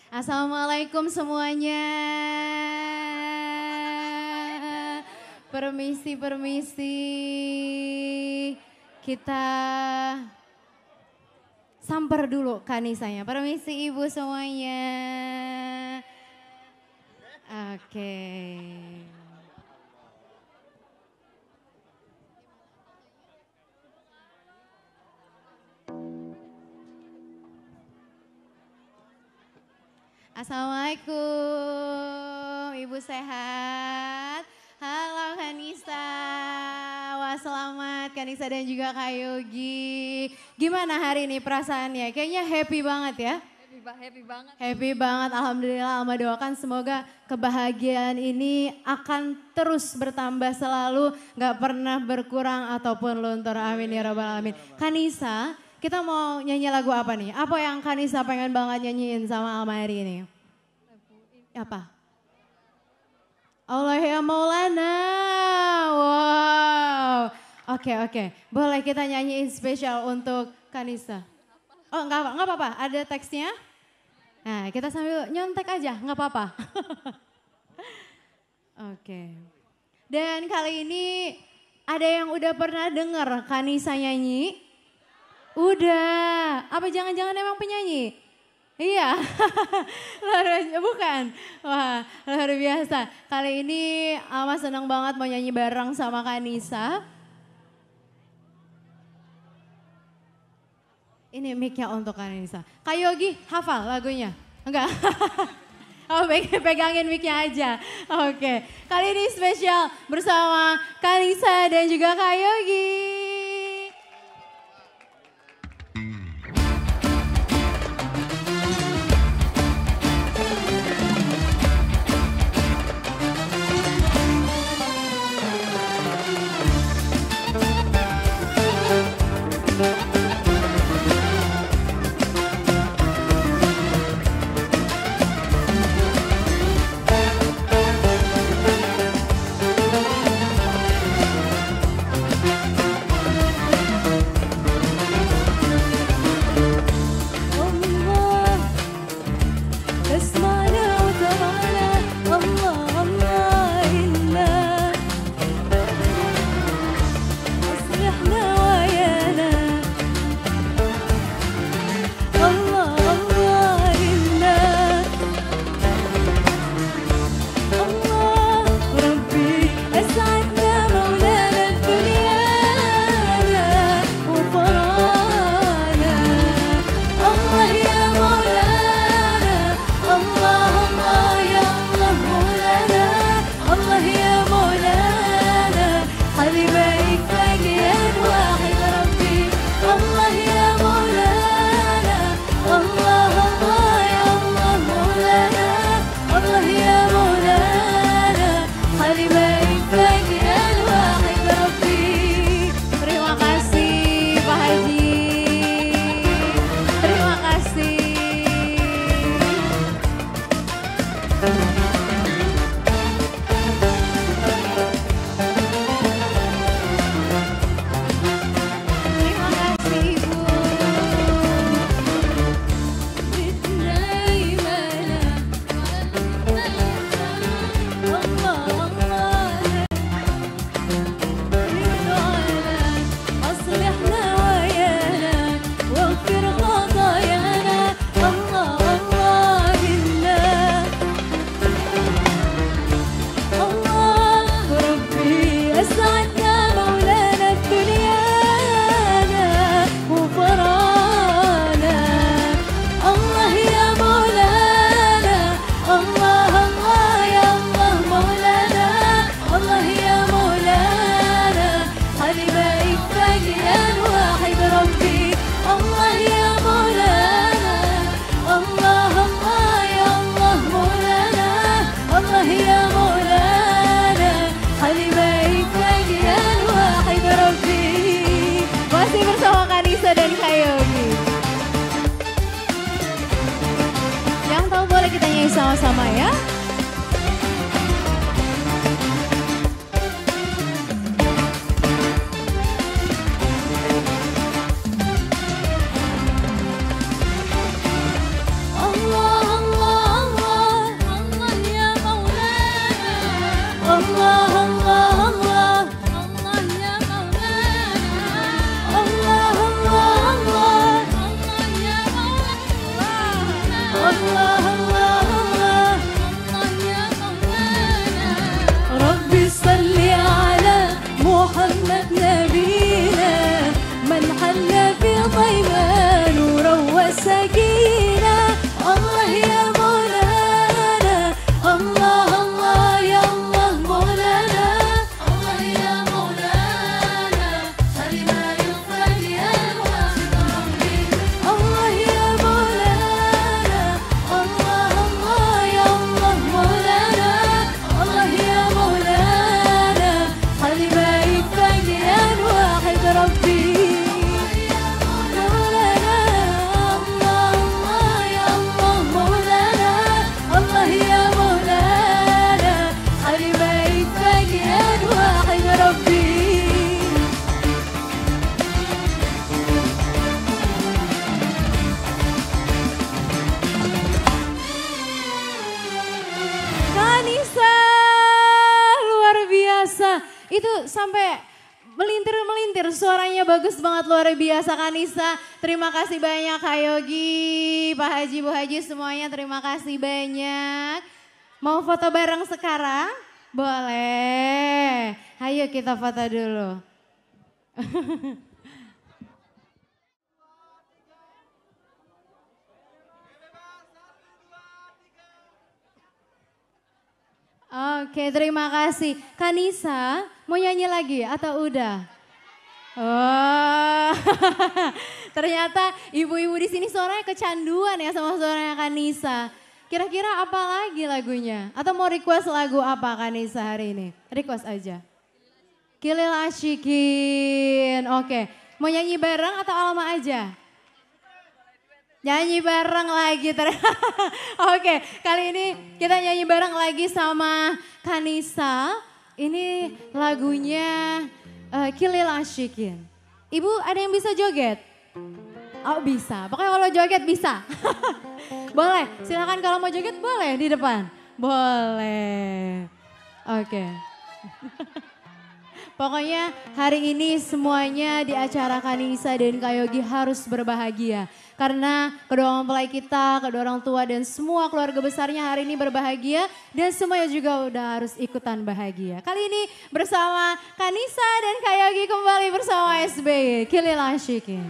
Assalamualaikum semuanya. Permisi, permisi. Kita samper dulu Kanisanya. Permisi ibu semuanya. Oke. Assalamualaikum, Ibu sehat? Halo Kanisa, wah selamat Kanisa dan juga Kak Yogi. Gimana hari ini perasaannya? Kayaknya happy banget ya? Happy banget. Happy banget, Alhamdulillah. Alma doakan semoga kebahagiaan ini akan terus bertambah selalu, gak pernah berkurang ataupun luntur. Amin ya rabbal alamin. Kanisa, kita mau nyanyi lagu apa nih? Apa yang Kanisa pengen banget nyanyiin sama Alma hari ini? Apa? Allah ya Maulana. Wow. Oke. Boleh kita nyanyiin spesial untuk Kanisa? Oh enggak apa-apa, ada teksnya? Nah kita sambil nyontek aja, enggak apa-apa. Oke. Dan kali ini ada yang udah pernah denger Kanisa nyanyi? Udah. Apa jangan-jangan emang penyanyi? Iya, bukan. Wah, luar biasa. Kali ini Alma senang banget mau nyanyi bareng sama Kanisa. Ini mic-nya untuk Kanisa. Kak Yogi, hafal lagunya? Enggak? Oh, pegangin mic-nya aja. Oke, kali ini spesial bersama Kanisa dan juga Kak Yogi. Sama-sama ya. Allah Allah Allah Allah Allah ya Maulana Rabbi salli ala Muhammad nabina man halla fi dhayma nuran wa sakina Allah ya Maulana Allah Allah ya Allah Maulana Allah ya Maulana salima yufadi al-wahid rabbi Allah ya Maulana Allah Allah ya Allah Maulana Allah ya Maulana salima yufadi al-wahid rabbi Kanisa luar biasa. Itu sampai melintir-melintir, suaranya bagus banget, luar biasa Kanisa. Terima kasih banyak Kak Yogi, Pak Haji, Bu Haji semuanya terima kasih banyak. Mau foto bareng sekarang? Boleh. Ayo kita foto dulu. Oke, terima kasih. Kanisa, mau nyanyi lagi atau udah? Oh, ternyata ibu-ibu di sini suaranya kecanduan ya sama suaranya Kanisa. Kira-kira apa lagi lagunya? Atau mau request lagu apa Kanisa hari ini? Request aja. Kilil Asyikin. Oke, mau nyanyi bareng atau Alma aja? Nyanyi bareng lagi. Oke, kali ini kita nyanyi bareng lagi sama Kanisa. Ini lagunya Kilil Asyikin. Ibu ada yang bisa joget? Oh bisa, pokoknya kalau joget bisa. Boleh, silakan kalau mau joget boleh di depan. Boleh. Oke. Pokoknya hari ini semuanya di acara Kanisa dan Kak Yogi harus berbahagia. Karena kedua mempelai kita, kedua orang tua dan semua keluarga besarnya hari ini berbahagia. Dan semuanya juga udah harus ikutan bahagia. Kali ini bersama Kanisa dan Kak Yogi kembali bersama SBY. Kilil Asyikin.